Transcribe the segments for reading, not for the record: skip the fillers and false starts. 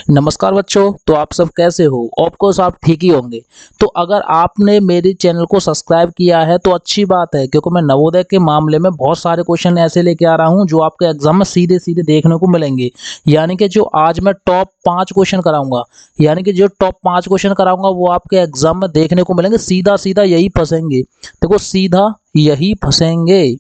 नमस्कार बच्चों। तो आप सब कैसे हो? ऑफ कोर्स आप ठीक ही होंगे। तो अगर आपने मेरे चैनल को सब्सक्राइब किया है तो अच्छी बात है, क्योंकि मैं नवोदय के मामले में बहुत सारे क्वेश्चन ऐसे लेके आ रहा हूं जो आपके एग्जाम में सीधे सीधे देखने को मिलेंगे। यानी कि जो आज मैं टॉप 5 क्वेश्चन कराऊंगा, यानी कि जो टॉप 5 क्वेश्चन कराऊंगा वो आपके एग्जाम में देखने को मिलेंगे। सीधा सीधा यही फंसेंगे, देखो सीधा यही फंसेंगे।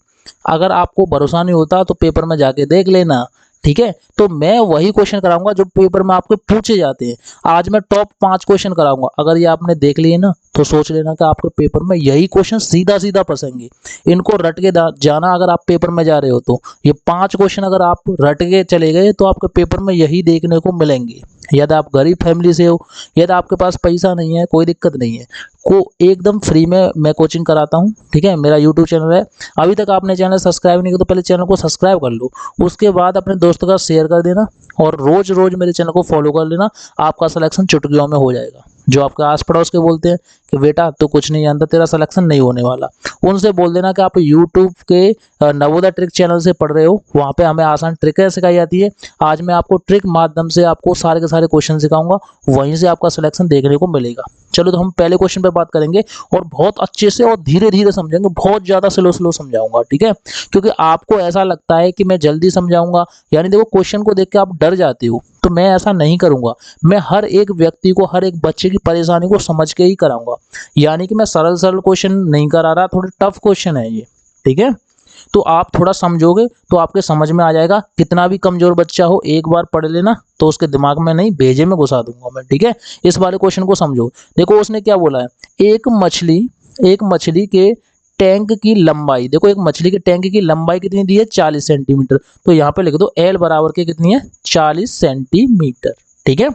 अगर आपको भरोसा नहीं होता तो पेपर में जाके देख लेना, ठीक है। तो मैं वही क्वेश्चन कराऊंगा जो पेपर में आपके पूछे जाते हैं। आज मैं टॉप 5 क्वेश्चन कराऊंगा, अगर ये आपने देख लिए ना तो सोच लेना कि आपके पेपर में यही क्वेश्चन सीधा सीधा फंसेंगे। इनको रट के जाना, अगर आप पेपर में जा रहे हो तो ये 5 क्वेश्चन अगर आप रट के चले गए तो आपके पेपर में यही देखने को मिलेंगे। यदि आप गरीब फैमिली से हो, यदि आपके पास पैसा नहीं है, कोई दिक्कत नहीं है, को एकदम फ्री में मैं कोचिंग कराता हूँ, ठीक है। मेरा यूट्यूब चैनल है। अभी तक आपने चैनल सब्सक्राइब नहीं किया तो पहले चैनल को सब्सक्राइब कर लो, उसके बाद अपने दोस्तों का शेयर कर देना और रोज रोज मेरे चैनल को फॉलो कर लेना। आपका सिलेक्शन चुटकियों में हो जाएगा। जो आपके आस पड़ोस के बोलते हैं कि बेटा तो कुछ नहीं जानता, तेरा सिलेक्शन नहीं होने वाला, उनसे बोल देना कि आप यूट्यूब के नवोदय ट्रिक चैनल से पढ़ रहे हो। वहाँ पे हमें आसान ट्रिकें सिखाई जाती है। आज मैं आपको ट्रिक माध्यम से आपको सारे के सारे क्वेश्चन सिखाऊंगा, वहीं से आपका सिलेक्शन देखने को मिलेगा। चलो तो हम पहले क्वेश्चन पे बात करेंगे और बहुत अच्छे से और धीरे धीरे समझेंगे, बहुत ज्यादा स्लो स्लो समझाऊंगा, ठीक है। क्योंकि आपको ऐसा लगता है कि मैं जल्दी समझाऊंगा, यानी देखो क्वेश्चन को देख के आप डर जाते हो, तो मैं ऐसा नहीं करूंगा। मैं हर एक व्यक्ति को, हर एक बच्चे की परेशानी को समझ के ही कराऊंगा। यानी कि मैं सरल सरल क्वेश्चन नहीं करा रहा, थोड़े टफ क्वेश्चन है ये, ठीक है। तो आप थोड़ा समझोगे तो आपके समझ में आ जाएगा। कितना भी कमजोर बच्चा हो, एक बार पढ़ लेना तो उसके दिमाग में नहीं, भेजे में घुसा दूंगा मैं, ठीक है। इस वाले क्वेश्चन को समझो। देखो उसने क्या बोला है, एक मछली के टैंक की लंबाई, देखो एक मछली के टैंक की लंबाई कितनी दी है, 40 सेंटीमीटर। तो यहाँ पे लिख दो एल बराबर के कितनी है, 40 सेंटीमीटर, ठीक है।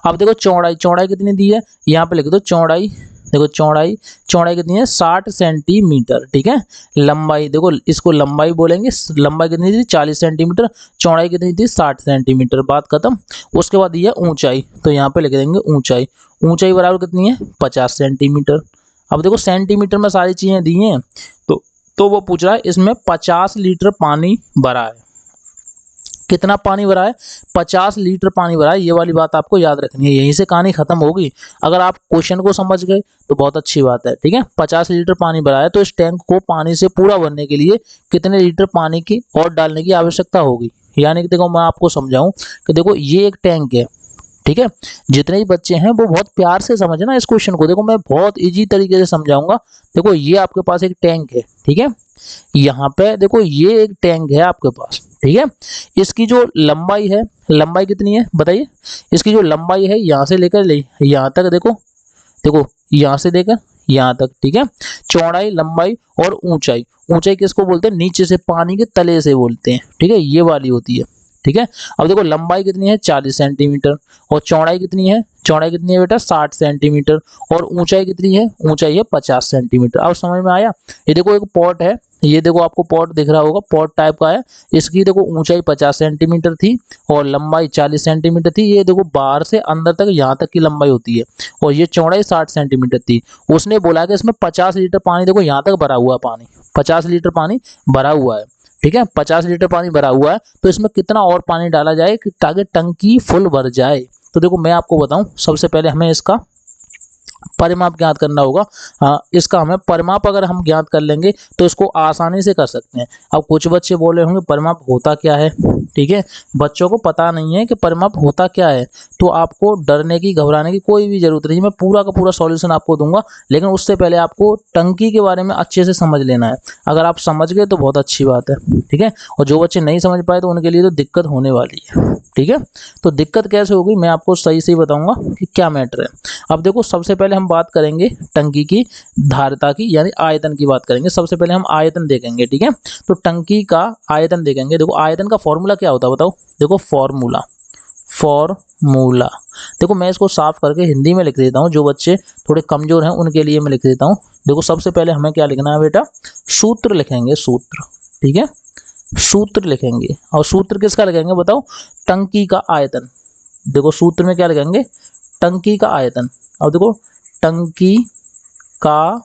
अब देखो चौड़ाई, चौड़ाई कितनी दी है, यहाँ पे लिख दो चौड़ाई। देखो चौड़ाई, चौड़ाई कितनी है, 60 सेंटीमीटर, ठीक है। लंबाई, देखो इसको लंबाई बोलेंगे। लंबाई कितनी थी, 40 सेंटीमीटर। चौड़ाई कितनी थी, 60 सेंटीमीटर। बात खत्म। उसके बाद ये ऊंचाई, तो यहाँ पे लिख देंगे ऊंचाई। ऊंचाई बराबर कितनी है, 50 सेंटीमीटर। अब देखो सेंटीमीटर में सारी चीजें दी हैं, तो वो पूछ रहा है इसमें 50 लीटर पानी भरा है। कितना पानी भरा है, 50 लीटर पानी भरा है। ये वाली बात आपको याद रखनी है, यहीं से कहानी खत्म होगी। अगर आप क्वेश्चन को समझ गए तो बहुत अच्छी बात है, ठीक है। 50 लीटर पानी भरा है, तो इस टैंक को पानी से पूरा भरने के लिए कितने लीटर पानी की और डालने की आवश्यकता होगी। यानी कि देखो मैं आपको समझाऊं कि देखो ये एक टैंक है, ठीक है। जितने भी बच्चे हैं वो बहुत प्यार से समझना इस क्वेश्चन को, देखो मैं बहुत इजी तरीके से समझाऊंगा। देखो ये आपके पास एक टैंक है, ठीक है। यहाँ पे देखो ये एक टैंक है आपके पास, ठीक है। इसकी जो लंबाई है, लंबाई कितनी है बताइए। इसकी जो लंबाई है यहाँ से लेकर ले यहाँ तक, देखो देखो यहाँ से लेकर यहाँ तक, ठीक है। चौड़ाई, लंबाई और ऊंचाई, ऊंचाई किसको बोलते हैं, नीचे से पानी के तले से बोलते हैं, ठीक है। ये वाली होती है, ठीक है। अब देखो लंबाई कितनी है, 40 सेंटीमीटर। और चौड़ाई कितनी है, चौड़ाई कितनी है बेटा, 60 सेंटीमीटर। और ऊंचाई कितनी है, ऊंचाई है 50 सेंटीमीटर। अब समझ में आया। ये देखो एक पॉट है, ये देखो आपको पॉट दिख रहा होगा, पॉट टाइप का है। इसकी देखो ऊंचाई 50 सेंटीमीटर थी और लंबाई 40 सेंटीमीटर थी। ये देखो बाहर से अंदर तक यहाँ तक की लंबाई होती है, और ये चौड़ाई 60 सेंटीमीटर थी। उसने बोला कि इसमें 50 लीटर पानी, देखो यहाँ तक भरा हुआ है पानी, 50 लीटर पानी भरा हुआ है, ठीक है। 50 लीटर पानी भरा हुआ है, तो इसमें कितना और पानी डाला जाए ताकि टंकी फुल भर जाए। तो देखो मैं आपको बताऊं, सबसे पहले हमें इसका परिमाप ज्ञात करना होगा। हाँ, इसका हमें परिमाप अगर हम ज्ञात कर लेंगे तो इसको आसानी से कर सकते हैं। अब कुछ बच्चे बोले होंगे परिमाप होता क्या है, ठीक है। बच्चों को पता नहीं है कि परिमाप होता क्या है, तो आपको डरने की, घबराने की कोई भी जरूरत नहीं। मैं पूरा का पूरा सॉल्यूशन आपको दूंगा, लेकिन उससे पहले आपको टंकी के बारे में अच्छे से समझ लेना है। अगर आप समझ गए तो बहुत अच्छी बात है, ठीक है। और जो बच्चे नहीं समझ पाए तो उनके लिए तो दिक्कत होने वाली है, ठीक है। तो दिक्कत कैसे होगी मैं आपको सही से बताऊंगा कि क्या मैटर है। अब देखो सबसे पहले हम बात करेंगे टंकी की धारिता की, यानी आयतन की बात करेंगे। सबसे पहले हम आयतन देखेंगे, ठीक है। तो टंकी का आयतन देखेंगे। देखो आयतन का फॉर्मूला क्या होता है बताओ। देखो फॉर्मूला, फॉर्मूला देखो मैं इसको साफ करके हिंदी में लिख देता हूँ, जो बच्चे थोड़े कमजोर हैं उनके लिए मैं लिख देता हूँ। देखो सबसे पहले हमें क्या लिखना है बेटा, सूत्र लिखेंगे, सूत्र, ठीक है। सूत्र लिखेंगे, और सूत्र किसका लिखेंगे बताओ, टंकी का आयतन। देखो सूत्र में क्या लिखेंगे, टंकी का आयतन। अब देखो टंकी का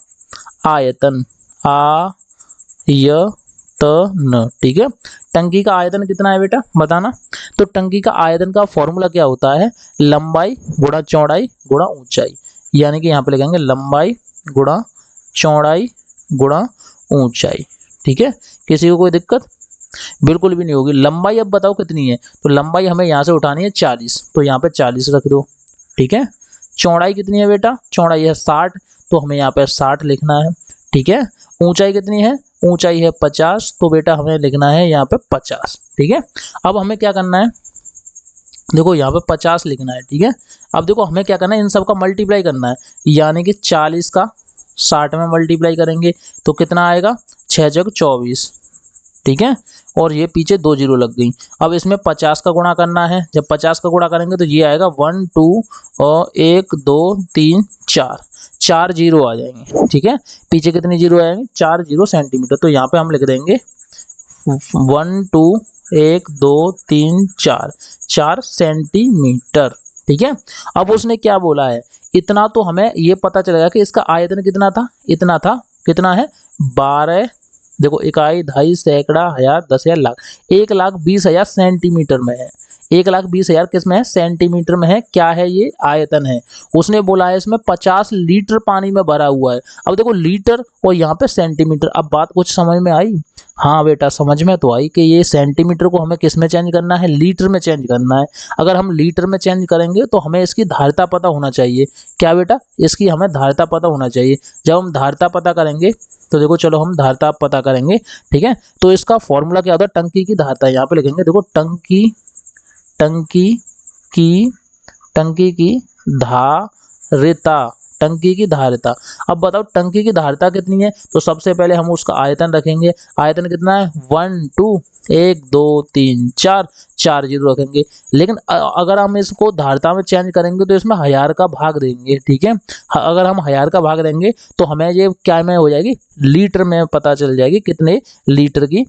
आयतन, आयतन, आयतन, ठीक है। टंकी का आयतन कितना है बेटा बताना। तो टंकी का आयतन का फॉर्मूला क्या होता है, लंबाई गुणा चौड़ाई गुणा ऊंचाई। यानी कि यहाँ पे लिखेंगे लंबाई गुणा चौड़ाई गुणा ऊंचाई, ठीक है। किसी को कोई दिक्कत बिल्कुल भी नहीं होगी। लंबाई अब बताओ कितनी है, तो लंबाई हमें यहाँ से उठानी है 40, तो यहाँ पे 40 रख दो, ठीक है। चौड़ाई कितनी है बेटा, चौड़ाई है 60, तो हमें यहाँ पे 60 लिखना है, ठीक है। ऊंचाई कितनी है, ऊंचाई है 50, तो बेटा हमें लिखना है यहाँ पे 50, ठीक है। अब हमें क्या करना है, देखो यहाँ पे 50 लिखना है, ठीक है। अब देखो हमें क्या करना है, इन सब का मल्टीप्लाई करना है, यानी कि 40 का 60 में मल्टीप्लाई करेंगे तो कितना आएगा, 6 जग 24, ठीक है। और ये पीछे 2 जीरो लग गई। अब इसमें 50 का गुणा करना है, जब 50 का गुणा करेंगे तो ये आएगा 1 2 और 1 2 3 4, 4 जीरो आ जाएंगे, ठीक है। पीछे कितने जीरो आएंगे, 4 जीरो सेंटीमीटर। तो यहाँ पे हम लिख देंगे 1 2 1 2 3 4, 4 सेंटीमीटर, ठीक है। अब उसने क्या बोला है, इतना तो हमें ये पता चलेगा कि इसका आयतन कितना था, इतना था, कितना है 12, देखो इकाई ढाई सैकड़ा हजार 10,000 लाख, 1,20,000 सेंटीमीटर में है, 1,20,000 किस में है, सेंटीमीटर में है। क्या है ये, आयतन है। उसने बोला है इसमें 50 लीटर पानी में भरा हुआ है। अब देखो लीटर और यहाँ पे सेंटीमीटर, अब बात कुछ समझ में आई, हाँ बेटा समझ में तो आई कि ये सेंटीमीटर को हमें किस में चेंज करना है, लीटर में चेंज करना है। अगर हम लीटर में चेंज करेंगे तो हमें इसकी धारिता पता होना चाहिए। क्या बेटा, इसकी हमें धारिता पता होना चाहिए। जब हम धारिता पता करेंगे तो देखो चलो हम धारिता पता करेंगे, ठीक है। तो इसका फॉर्मूला क्या होता है, टंकी की धारिता, यहाँ पे लिखेंगे देखो टंकी टंकी की टंकी की धारिता, टंकी की धारिता। अब बताओ टंकी की धारिता कितनी है, तो सबसे पहले हम उसका आयतन रखेंगे। आयतन कितना है 1 2 1 2 3 4, 4 जीरो रखेंगे। लेकिन अगर हम इसको धारिता में चेंज करेंगे तो इसमें हजार का भाग देंगे, ठीक है। अगर हम हजार का भाग देंगे तो हमें ये क्या में हो जाएगी, लीटर में पता चल जाएगी कितने लीटर की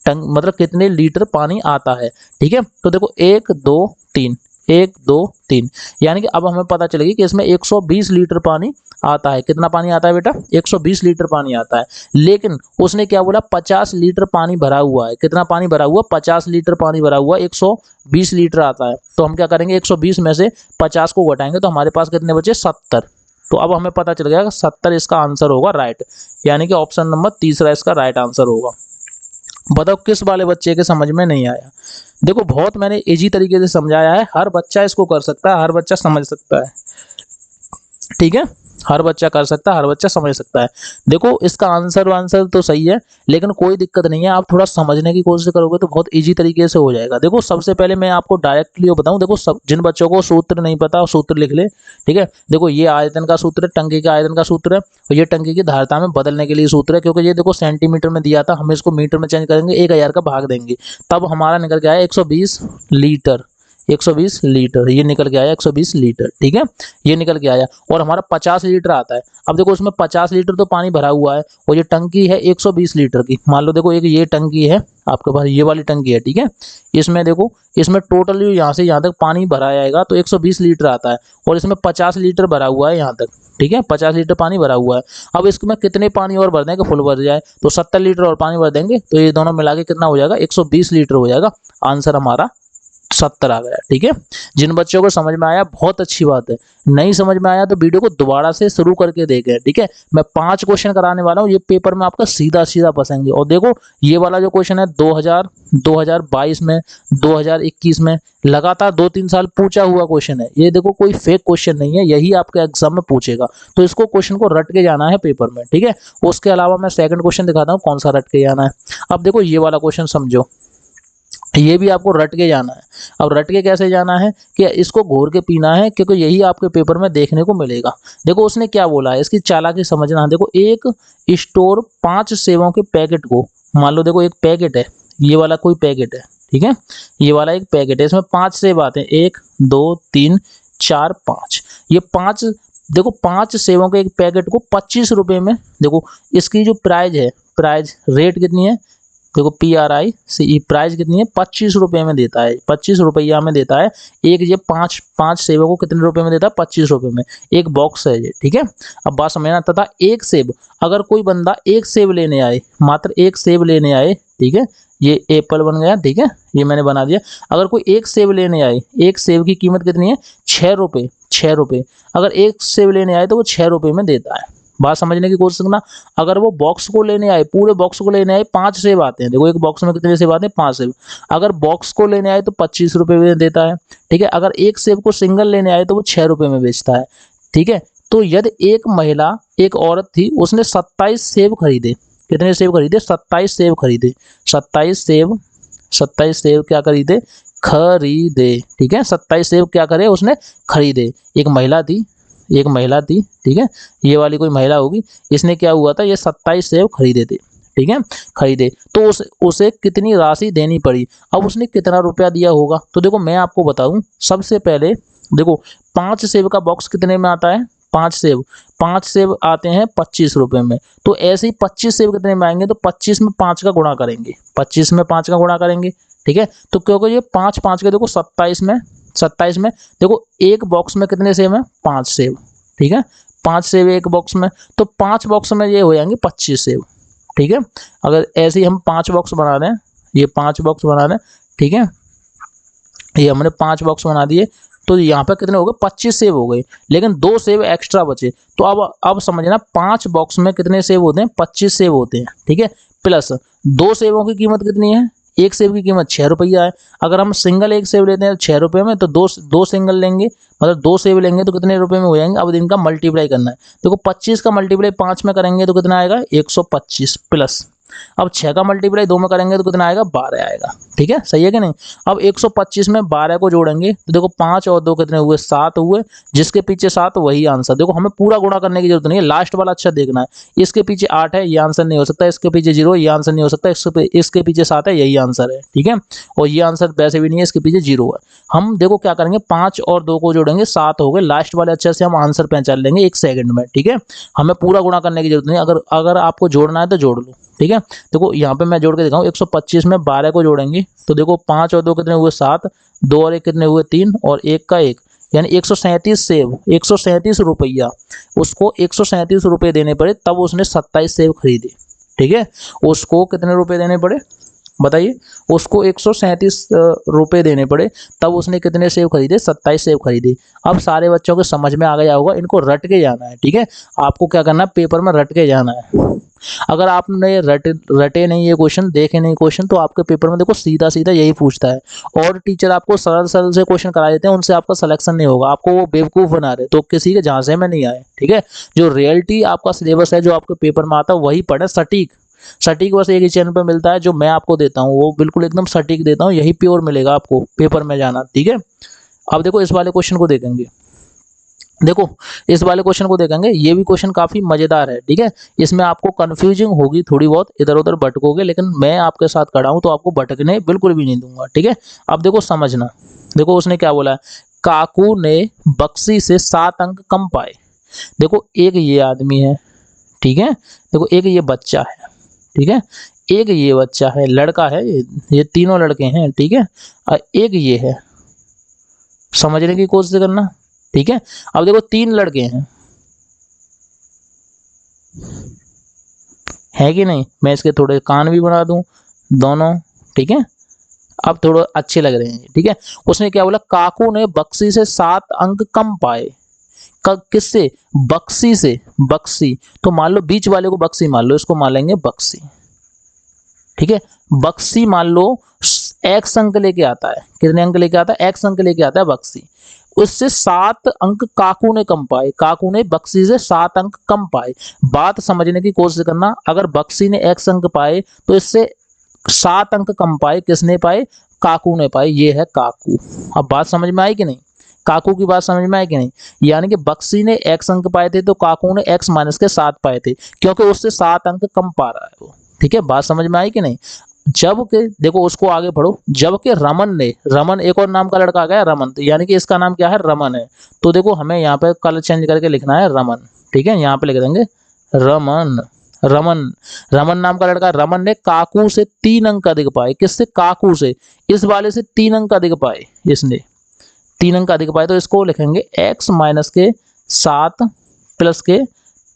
टंक, मतलब कितने लीटर पानी आता है, ठीक है। तो देखो 1 2 3 1 2 3, यानी कि अब हमें पता चलेगी कि इसमें 120 लीटर पानी आता है। कितना पानी आता है बेटा, 120 लीटर पानी आता है। लेकिन उसने क्या बोला, 50 लीटर पानी भरा हुआ है। कितना पानी भरा हुआ, 50 लीटर पानी भरा हुआ, 120 लीटर आता है। तो हम क्या करेंगे, 120 में से 50 को घटाएंगे तो हमारे पास कितने बचे, 70। तो अब हमें पता चल गया कि 70 इसका आंसर होगा राइट, यानी कि ऑप्शन नंबर तीसरा इसका राइट आंसर होगा। बताओ किस वाले बच्चे के समझ में नहीं आया। देखो बहुत मैंने इजी तरीके से समझाया है, हर बच्चा इसको कर सकता है, हर बच्चा समझ सकता है, ठीक है। हर बच्चा कर सकता है, हर बच्चा समझ सकता है। देखो इसका आंसर तो सही है, लेकिन कोई दिक्कत नहीं है, आप थोड़ा समझने की कोशिश करोगे तो बहुत इजी तरीके से हो जाएगा। देखो सबसे पहले मैं आपको डायरेक्टली बताऊं, देखो सब जिन बच्चों को सूत्र नहीं पता सूत्र लिख ले, ठीक है। देखो ये आयतन का सूत्र है, टंकी के आयतन का सूत्र है, और ये टंकी की धारिता में बदलने के लिए सूत्र है। क्योंकि ये देखो सेंटीमीटर में दिया था, हम इसको मीटर में चेंज करेंगे, 1000 का भाग देंगे, तब हमारा निकल के आया 120 लीटर, 120 लीटर, ये निकल के आया 120 लीटर, ठीक है। ये निकल के आया, और हमारा 50 लीटर आता है। अब देखो उसमें 50 लीटर तो पानी भरा हुआ है, और ये टंकी है 120 लीटर की। मान लो देखो एक ये टंकी है आपके पास, ये वाली टंकी है, ठीक है। इसमें देखो, इसमें टोटल यहाँ से यहाँ तक पानी भरा जाएगा तो 120 लीटर आता है, और इसमें 50 लीटर भरा हुआ है यहाँ तक, ठीक है। 50 लीटर पानी भरा हुआ है। अब इसमें कितने पानी और भर दें कि फुल भर जाए, तो 70 लीटर और पानी भर देंगे तो ये दोनों मिला के कितना हो जाएगा, 120 लीटर हो जाएगा। आंसर हमारा 70 आ गया, ठीक है। जिन बच्चों को समझ में आया बहुत अच्छी बात है, नहीं समझ में आया तो वीडियो को दोबारा से शुरू करके देखें, ठीक है। मैं 5 क्वेश्चन कराने वाला हूँ, ये पेपर में आपका सीधा सीधा फंसेंगे। और देखो ये वाला जो क्वेश्चन है 2022 में, 2021 में लगातार 2-3 साल पूछा हुआ क्वेश्चन है। ये देखो कोई फेक क्वेश्चन नहीं है, यही आपके एग्जाम में पूछेगा, तो इसको क्वेश्चन को रट के जाना है पेपर में, ठीक है। उसके अलावा मैं सेकंड क्वेश्चन दिखाता हूँ कौन सा रट के जाना है। अब देखो ये वाला क्वेश्चन समझो, ये भी आपको रट के जाना है। अब रट के कैसे जाना है कि इसको घोर के पीना है, क्योंकि यही आपके पेपर में देखने को मिलेगा। देखो उसने क्या बोला है, इसकी चालाकी समझना है। देखो एक स्टोर 5 सेवों के पैकेट को, मान लो देखो एक पैकेट है, ये वाला कोई पैकेट है, ठीक है। ये वाला एक पैकेट है, इसमें 5 सेब आते हैं, 1 2 3 4 5। ये 5, देखो 5 सेवों के एक पैकेट को 25 रुपए में, देखो इसकी जो प्राइस है, प्राइस रेट कितनी है, देखो PRICE प्राइस कितनी है, 25 रुपये में देता है, 25 रुपया में देता है। एक ये पाँच सेबों को कितने रुपए में देता है, 25 रुपये में। एक बॉक्स है ये, ठीक है। अब बात समझना, तथा एक सेब, अगर कोई बंदा एक सेब लेने आए, मात्र एक सेब लेने आए, ठीक है, ये एप्पल बन गया, ठीक है, ये मैंने बना दिया। अगर कोई एक सेब लेने आए, एक सेब की कीमत कितनी है, 6 रुपये, 6 रुपये। अगर एक सेब लेने आए तो वो 6 रुपये में देता है। बात समझने की कोशिश करना। अगर वो बॉक्स को लेने आए, पूरे बॉक्स को लेने आए, 5 सेब आते हैं, देखो एक बॉक्स में कितने सेब आते हैं, 5 सेब। अगर बॉक्स को लेने आए तो 25 रुपये में देता है, ठीक है। अगर एक सेब को सिंगल लेने आए तो वो 6 रुपये में बेचता है, ठीक है। तो यदि एक महिला, एक औरत थी, उसने 27 सेब खरीदे, कितने सेब खरीदे, 27 सेब खरीदे, 27 सेब, 27 सेब क्या खरीदे, खरीदे, ठीक है। 27 सेब क्या करे, उसने खरीदे। एक महिला थी, एक महिला थी, ठीक है, ये वाली कोई महिला होगी, इसने क्या हुआ था, ये 27 सेब खरीदे थे, ठीक है, खरीदे। तो उसे कितनी राशि देनी पड़ी। अब उसने कितना रुपया दिया होगा, तो देखो मैं आपको बताऊं। सबसे पहले देखो 5 सेब का बॉक्स कितने में आता है, 5 सेब, 5 सेब आते हैं 25 रुपये में। तो ऐसे ही 25 सेब कितने में आएंगे, तो 25 में 5 का गुणा करेंगे, 25 में 5 का गुणा करेंगे, ठीक है। तो क्योंकि ये 5 5 के देखो 27 में देखो एक बॉक्स में कितने सेब हैं, 5 सेब, ठीक है, 5 सेब एक बॉक्स में। तो 5 बॉक्स में ये हो जाएंगे 25 सेब, ठीक है। अगर ऐसे ही हम 5 बॉक्स बना दें, ये 5 बॉक्स बना दें, ठीक है, ये हमने 5 बॉक्स बना दिए, तो यहाँ पे कितने हो गए, 25 सेब हो गए, लेकिन 2 सेब एक्स्ट्रा बचे। तो अब समझना, 5 बॉक्स में कितने सेब होते हैं, 25 सेब होते हैं, ठीक है। प्लस 2 सेबों की कीमत कितनी है, एक सेब की कीमत 6 रुपया है। अगर हम सिंगल एक सेब लेते हैं 6 रुपये में, तो दो सिंगल लेंगे, मतलब 2 सेब लेंगे तो कितने रुपए में हो जाएंगे। अब इनका मल्टीप्लाई करना है, देखो 25 का मल्टीप्लाई 5 में करेंगे तो कितना आएगा, 125 प्लस, अब 6 का मल्टीप्लाई 2 में करेंगे तो कितना आएगा, 12 आएगा, ठीक है, सही है कि नहीं। अब 125 में 12 को जोड़ेंगे तो देखो 5 और 2 कितने हुए, 7 हुए, जिसके पीछे 7 वही आंसर। देखो हमें पूरा गुणा करने की जरूरत नहीं है, लास्ट वाला अच्छा देखना है। इसके पीछे 8 है, ये आंसर नहीं हो सकता, इसके पीछे 0, ये आंसर नहीं हो सकता, इसके पीछे 7 है, यही आंसर है, ठीक है। और ये आंसर वैसे भी नहीं है, इसके पीछे 0 है। हम देखो क्या करेंगे, 5 और 2 को जोड़ेंगे, 7 हो गए, लास्ट वाले अच्छे से हम आंसर पहचान लेंगे 1 सेकंड में, ठीक है। हमें पूरा गुणा करने की जरूरत नहीं, अगर आपको जोड़ना है तो जोड़ लो, ठीक है। देखो यहाँ पे मैं जोड़ के दिखाऊं, 125 में 12 को जोड़ेंगे तो देखो 5 और 2 कितने हुए, 7, 2 और 1 कितने हुए, 3, और 1 का 1, यानी 137 सेब, 137 रुपया। उसको 137 रुपये देने पड़े, तब उसने 27 सेब खरीदे, ठीक है। उसको कितने रुपए देने पड़े, बताइए, उसको 137 रुपये देने पड़े, तब उसने कितने सेब खरीदे, 27 सेब खरीदे। अब सारे बच्चों को समझ में आ गया होगा, इनको रट के जाना है, ठीक है। आपको क्या करना है, पेपर में रट के जाना है। अगर आपने रटे नहीं ये क्वेश्चन, देखे नहीं क्वेश्चन, तो आपके पेपर में देखो सीधा सीधा यही पूछता है। और टीचर आपको सरल सरल से क्वेश्चन करा देते हैं, उनसे आपका सिलेक्शन नहीं होगा, आपको वो बेवकूफ़ बना रहे, तो किसी के झांसे में नहीं आए, ठीक है। जो रियलिटी आपका सिलेबस है, जो आपके पेपर में आता है, वही पढ़े, सटीक सटीक बस एक ही चैनल पर मिलता है, जो मैं आपको देता हूँ, वो बिल्कुल एकदम सटीक देता हूँ, यही प्योर मिलेगा आपको पेपर में जाना, ठीक है। अब देखो इस वाले क्वेश्चन को देखेंगे, देखो इस वाले क्वेश्चन को देखेंगे, ये भी क्वेश्चन काफी मजेदार है, ठीक है। इसमें आपको कंफ्यूजिंग होगी थोड़ी बहुत, इधर उधर भटकोगे, लेकिन मैं आपके साथ खड़ा हूं तो आपको भटकने बिल्कुल भी नहीं दूंगा, ठीक है। अब देखो समझना, देखो उसने क्या बोला है, काकू ने बक्सी से 7 अंक कम पाए। देखो एक ये आदमी है, ठीक है, देखो एक ये बच्चा है, ठीक है, एक ये बच्चा है, लड़का है, ये तीनों लड़के हैं, ठीक है, और एक ये है, समझने की कोशिश करना, ठीक है। अब देखो 3 लड़के हैं कि नहीं, मैं इसके थोड़े कान भी बना दूं दोनों, ठीक है। अब थोड़े अच्छे लग रहे हैं, ठीक है। उसने क्या बोला, काकू ने बक्सी से 7 अंक कम पाए। किससे, बक्सी से, बक्सी, तो मान लो बीच वाले को बक्सी मान लो, इसको मान लेंगे बक्सी, ठीक है। बक्सी मान लो x अंक लेके आता है, कितने अंक लेके आता है, x अंक लेके आता है बक्सी। उससे 7 अंक काकू ने कम पाए, काकू ने बक्सी से 7 अंक कम पाए। बात समझने की कोशिश करना, अगर बक्सी ने x अंक पाए तो इससे 7 अंक कम पाए, किसने पाए, काकू ने पाए, ये है काकू। अब बात समझ में आई कि नहीं, काकू की बात समझ में आई कि नहीं। यानी कि बक्सी ने x अंक पाए थे तो काकू ने x माइनस के 7 पाए थे, क्योंकि उससे 7 अंक कम पा रहा है वो, ठीक है। बात समझ में आई कि नहीं। जबकि देखो उसको आगे पढ़ो, जबकि रमन ने, रमन एक और नाम का लड़का आ गया रमन, तो यानी कि इसका नाम क्या है, रमन है। तो देखो हमें यहाँ पे कलर चेंज करके लिखना है रमन, ठीक है, यहाँ पे लिख देंगे रमन, रमन, रमन नाम का लड़का, रमन ने काकू से 3 अंक अधिक पाए। किससे? काकू से। इस वाले से 3 अंक अधिक पाए, इसने 3 अंक अधिक पाए, तो इसको लिखेंगे x माइनस के 7 प्लस के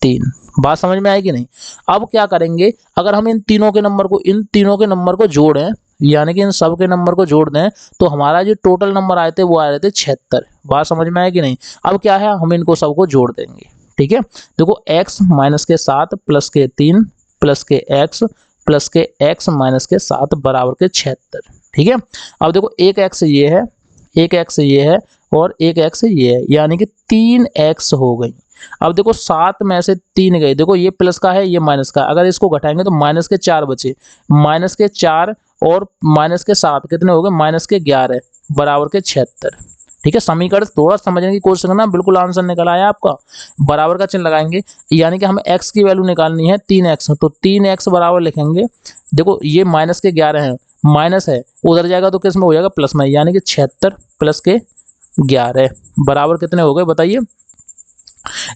3। बात समझ में आएगी नहीं? अब क्या करेंगे, अगर हम इन तीनों के नंबर को जोड़ें, यानी कि इन सब के नंबर को जोड़ दें, तो हमारा जो टोटल नंबर आए थे वो आ रहे थे 76। बात समझ में आएगी नहीं? अब क्या है, हम इनको सबको जोड़ देंगे। ठीक है, देखो x माइनस के 7 प्लस के 3 प्लस के x माइनस के 7 बराबर के 76। ठीक है, अब देखो एक x ये है, एक x ये है और एक x ये है, यानी कि 3x हो गई। अब देखो 7 में से 3 गए, देखो ये प्लस का है ये माइनस का, अगर इसको घटाएंगे तो माइनस के 4 बचे, माइनस के 4 और माइनस के 7 कितने हो गए? माइनस के 11 बराबर के 76। ठीक है, समीकरण थोड़ा समझने की कोशिश करना, बिल्कुल आंसर निकल आया आपका। बराबर का चिन्ह लगाएंगे, यानी कि हमें x की वैल्यू निकालनी है 3x, तो 3x बराबर लिखेंगे, देखो ये माइनस के 11 है, माइनस है उधर जाएगा तो किस में हो जाएगा? प्लस में, यानी कि 76 प्लस के 11 बराबर कितने हो गए बताइए?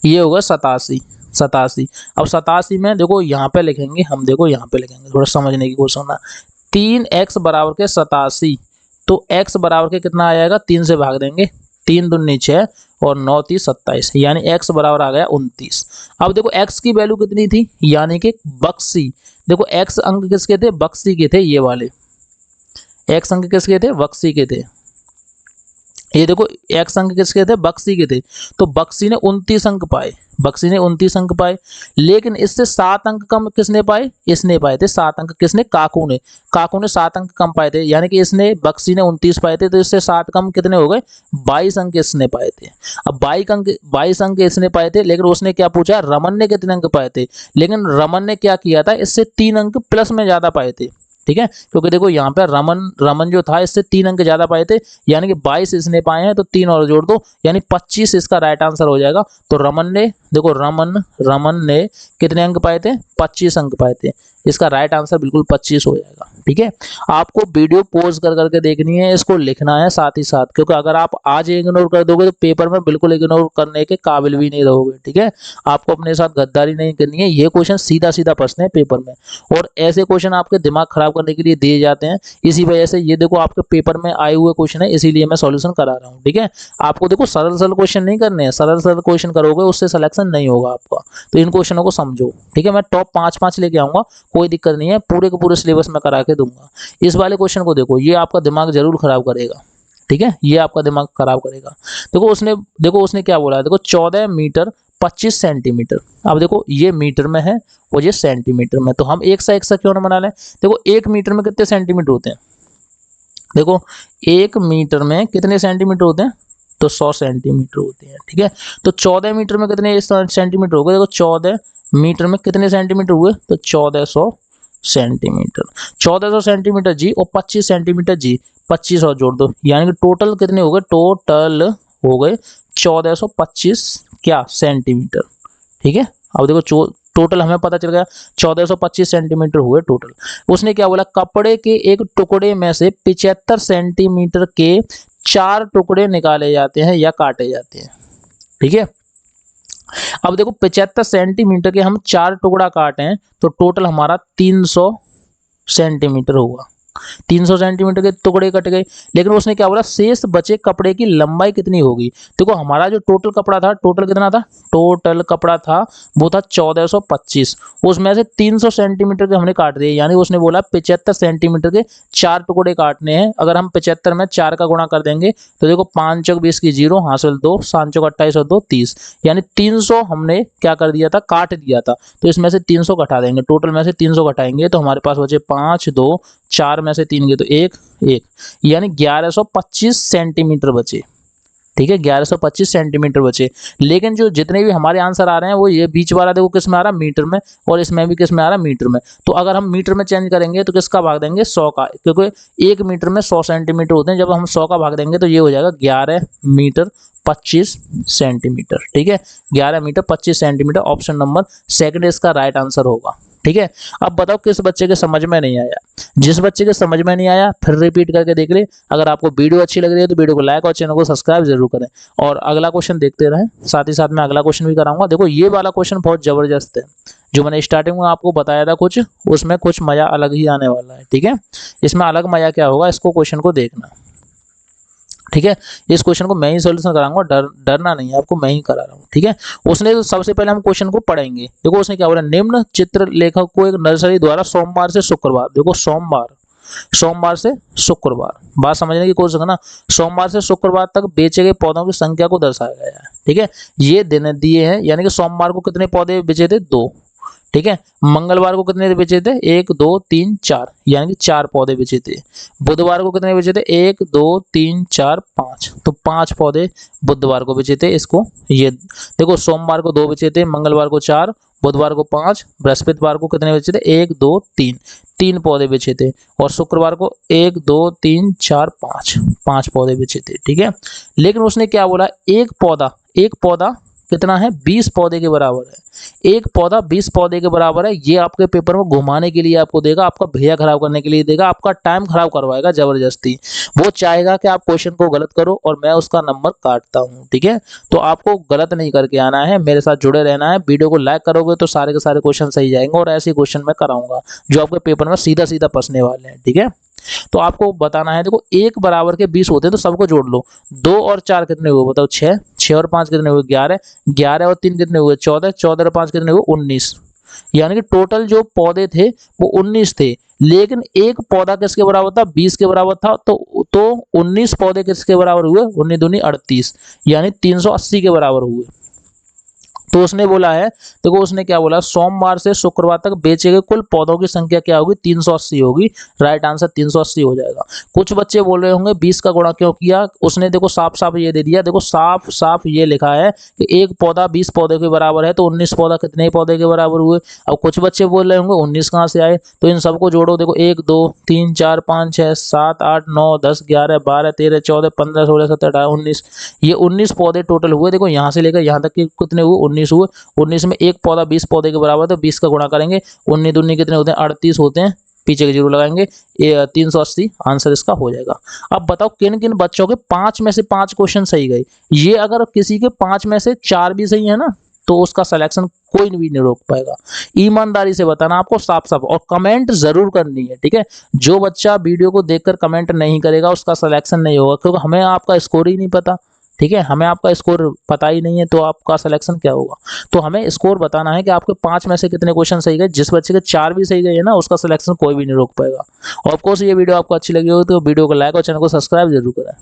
ये होगा 87। अब 87 में देखो यहाँ पे लिखेंगे हम, देखो यहाँ पे लिखेंगे, थोड़ा समझने की कोशिश करना। 3x बराबर के 87, तो x बराबर के कितना आ जाएगा? 3 से भाग देंगे, 3 दूनी 6 और 9 3 27, यानी x बराबर आ गया 29। अब देखो x की वैल्यू कितनी थी? यानी कि बक्सी, देखो x अंक किसके थे? बक्सी के थे, ये वाले x अंक किसके थे? बक्सी के थे। ये देखो x अंक किसके थे? बक्सी के थे, तो बक्सी ने 29 अंक पाए, बक्सी ने 29 अंक पाए, लेकिन इससे 7 अंक कम किसने पाए? इसने पाए थे 7 अंक। किसने? काकू ने। काकू ने 7 अंक कम पाए थे, यानी कि इसने, बक्सी ने 29 पाए थे, तो इससे 7 कम कितने हो गए? 22 अंक इसने पाए थे। अब 22 अंक इसने पाए थे, लेकिन उसने क्या पूछा? रमन ने कितने अंक पाए थे? लेकिन रमन ने क्या किया था? इससे 3 अंक प्लस में ज्यादा पाए थे। ठीक है, क्योंकि देखो यहाँ पे रमन जो था इससे 3 अंक ज्यादा पाए थे, यानी कि 22 इसने पाए हैं, तो 3 और जोड़ दो, यानी 25 इसका राइट आंसर हो जाएगा। तो रमन ने, देखो रमन ने कितने अंक पाए थे? 25 अंक पाए थे। इसका राइट आंसर बिल्कुल 25 हो जाएगा। ठीक है, आपको वीडियो पॉज कर करके देखनी है, इसको लिखना है साथ ही साथ, क्योंकि अगर आप आज इग्नोर कर दोगे तो पेपर में बिल्कुल इग्नोर करने के काबिल भी नहीं रहोगे। ठीक है, आपको अपने साथ गद्दारी नहीं करनी है, ये क्वेश्चन सीधा सीधा पूछते हैं पेपर में, और ऐसे क्वेश्चन आपके दिमाग खराब करने के लिए दिए जाते हैं। इसी वजह से ये देखो आपके पेपर में आए हुए क्वेश्चन है, इसीलिए मैं सॉल्यूशन करा रहा हूँ। ठीक है, आपको देखो सरल सरल क्वेश्चन नहीं करने हैं, सरल सरल क्वेश्चन करोगे उससे सिलेक्शन नहीं होगा आपका, तो इन क्वेश्चनों को समझो। ठीक है, मैं टॉप 5 लेके आऊंगा, कोई दिक्कत नहीं है, पूरे के पूरे सिलेबस में करा के दूंगा। इस वाले क्वेश्चन को देखो, ये आपका दिमाग जरूर खराब करेगा। ठीक है, ये आपका दिमाग खराब करेगा। देखो उसने क्या बोला है, देखो 14 मीटर 25 सेंटीमीटर। अब देखो ये मीटर में है और ये सेंटीमीटर में, तो हम एक सा क्यों ना बना लें। देखो 1 मीटर में कितने सेंटीमीटर होते हैं? देखो 1 मीटर में कितने सेंटीमीटर होते हैं? तो 100 सेंटीमीटर होते हैं। ठीक है, तो 14 मीटर में कितने सेंटीमीटर हो गए? देखो 14 मीटर में कितने सेंटीमीटर हुए? तो 1400 सेंटीमीटर। 1400 सेंटीमीटर जी और 25 सेंटीमीटर जी, 25 और जोड़ दो, यानी कि टोटल कितने हो गए? टोटल हो गए 1425 क्या? सेंटीमीटर। ठीक है, अब देखो टोटल हमें पता चल गया 1425 सेंटीमीटर हुए टोटल। उसने क्या बोला? कपड़े के एक टुकड़े में से 75 सेंटीमीटर के 4 टुकड़े निकाले जाते हैं या काटे जाते हैं। ठीक है, अब देखो 75 सेंटीमीटर के हम 4 टुकड़ा काटे तो टोटल हमारा 300 सेंटीमीटर होगा। 300 सेंटीमीटर के टुकड़े कट गए, लेकिन उसने क्या बोला? शेष बचे कपड़े की लंबाई कितनी होगी? देखो हमारा जो टोटल कपड़ा था, टोटल कितना था? टोटल कपड़ा था वो था 1425, उसमें से 300 सेंटीमीटर के हमने काट दिए, यानी उसने बोला 75 सेंटीमीटर के 4 टुकड़े काटने हैं। अगर हम 75 में 4 का गुणा कर देंगे तो देखो 5 चौक 20 की 0 हासिल 2, 7 चौक 28 और 2 30, यानी 300 हमने क्या कर दिया था? काट दिया था। तो इसमें से 300 घटा देंगे, टोटल में से 300 घटाएंगे तो हमारे पास बचे 5 2 4 में से 3 गए तो 1 1, यानी 1125 सेंटीमीटर बचे। ठीक है, 1125 सेंटीमीटर बचे। लेकिन जो जितने भी हमारे आंसर आ रहे हैं वो ये बीच वाला देखो किस में आ रहा है? मीटर में, और इसमें भी किस में आ रहा है? मीटर में। तो अगर हम मीटर में चेंज करेंगे तो किसका भाग देंगे? 100 का, क्योंकि 1 मीटर में 100 सेंटीमीटर होते हैं। जब हम 100 का भाग देंगे तो ये हो जाएगा 11 मीटर 25 सेंटीमीटर। ठीक है, 11 metre 25 centimetre, option number second इसका राइट आंसर होगा। ठीक है। अब बताओ किस बच्चे के समझ में नहीं आया। जिस बच्चे के समझ में नहीं आया फिर रिपीट करके देख ले। अगर आपको वीडियो अच्छी लग रही है तो वीडियो को लाइक और चैनल को सब्सक्राइब जरूर करें और अगला क्वेश्चन देखते रहें। साथ ही साथ मैं अगला क्वेश्चन भी कराऊंगा। देखो ये वाला क्वेश्चन बहुत जबरदस्त है, जो मैंने स्टार्टिंग में आपको बताया था कुछ, उसमें कुछ मजा अलग ही आने वाला है। ठीक है, इसमें अलग मजा क्या होगा, इसको क्वेश्चन को देखना। ठीक है, इस क्वेश्चन को मैं ही सॉल्यूशन कराऊंगा, डरना नहीं है आपको, मैं ही करा रहा हूँ। ठीक है, उसने तो सबसे पहले हम क्वेश्चन को पढ़ेंगे। देखो उसने क्या बोला, निम्न चित्र लेखक को एक नर्सरी द्वारा सोमवार से शुक्रवार, देखो सोमवार से शुक्रवार, बात समझने की कोशिश करना, सोमवार से शुक्रवार तक बेचे गए पौधों की संख्या को दर्शाया गया है। ठीक है, ये दिन दिए हैं, यानी कि सोमवार को कितने पौधे बेचे थे, 2। ठीक है, मंगलवार को कितने बेचे थे, 1 2 3 4, यानी कि 4 पौधे बेचे थे। बुधवार को कितने बेचे थे, 1 2 3 4 5, तो 5 पौधे बुधवार को बेचे थे। इसको ये देखो, सोमवार को 2 बेचे थे, मंगलवार को 4, बुधवार को 5, बृहस्पतिवार को कितने बेचे थे, 1 2 3, 3 पौधे बेचे थे, और शुक्रवार को 1 2 3 4 5 पौधे बेचे थे। ठीक है, लेकिन उसने क्या बोला, एक पौधा कितना है, 20 पौधे के बराबर है। एक पौधा 20 पौधे के बराबर है। ये आपके पेपर में घुमाने के लिए आपको देगा, आपका भैया खराब करने के लिए देगा, आपका टाइम खराब करवाएगा जबरदस्ती। वो चाहेगा कि आप क्वेश्चन को गलत करो और मैं उसका नंबर काटता हूँ। ठीक है, तो आपको गलत नहीं करके आना है, मेरे साथ जुड़े रहना है। वीडियो को लाइक करोगे तो सारे के सारे क्वेश्चन सही जाएंगे, और ऐसे क्वेश्चन मैं कराऊंगा जो आपके पेपर में सीधा सीधा फंसने वाले हैं। ठीक है, तो आपको बताना है, देखो 1 बराबर के 20 होते हैं, तो सबको जोड़ लो। 2 और 4 कितने हुए बताओ, 6, 6 और 5 कितने हुए, 11, 11 और 3 कितने हुए, 14, 14 और 5 कितने हुए, 19। यानी कि टोटल जो पौधे थे वो 19 थे, लेकिन एक पौधा किसके बराबर था, 20 के बराबर था। तो 19 पौधे किसके बराबर हुए, 19 दूनी 38, यानी 380 के बराबर हुए। तो उसने बोला है, देखो उसने क्या बोला, सोमवार से शुक्रवार तक बेचे गए कुल पौधों की संख्या क्या होगी, 380 होगी। राइट आंसर 380 हो जाएगा। कुछ बच्चे बोल रहे होंगे 20 का गुणा क्यों किया, उसने देखो साफ साफ ये दे दिया, देखो साफ साफ ये लिखा है कि एक पौधा 20 पौधे के बराबर है, तो 19 पौधा कितने पौधे के बराबर हुए। अब कुछ बच्चे बोल रहे होंगे 19 कहाँ से आए, तो इन सबको जोड़ो। देखो 1 2 3 4 5 6 7 8 9 10 11 12 13 14 15 16 17 18 19, ये 19 पौधे टोटल हुए। देखो यहाँ से लेकर यहाँ तक के कितने हुए, 19 हुए। 19 में एक पौधा 20 पौधे के बराबर, तो 20 का गुणा करेंगे, 19 दूनी कितने होते हैं, 38 होते हैं, पीछे के जीरो लगाएंगे, 380 आंसर इसका हो जाएगा। अब बताओ किन किन बच्चों के 5 में से 5 क्वेश्चन सही गए। ये अगर किसी के 5 में से 4 भी सही है ना, तो उसका सिलेक्शन कोई भी नहीं रोक पाएगा। ईमानदारी से बताना आपको साफ साफ, और कमेंट जरूर करनी है। ठीक है, जो बच्चा वीडियो को देखकर कमेंट नहीं करेगा उसका सिलेक्शन नहीं होगा, क्योंकि हमें आपका स्कोर ही नहीं पता। ठीक है, हमें आपका स्कोर पता ही नहीं है, तो आपका सिलेक्शन क्या होगा। तो हमें स्कोर बताना है कि आपके 5 में से कितने क्वेश्चन सही गए। जिस बच्चे के 4 भी सही गए है ना, उसका सिलेक्शन कोई भी नहीं रोक पाएगा। और ऑफ कोर्स ये वीडियो आपको अच्छी लगी हो तो वीडियो को लाइक और चैनल को सब्सक्राइब जरूर करें।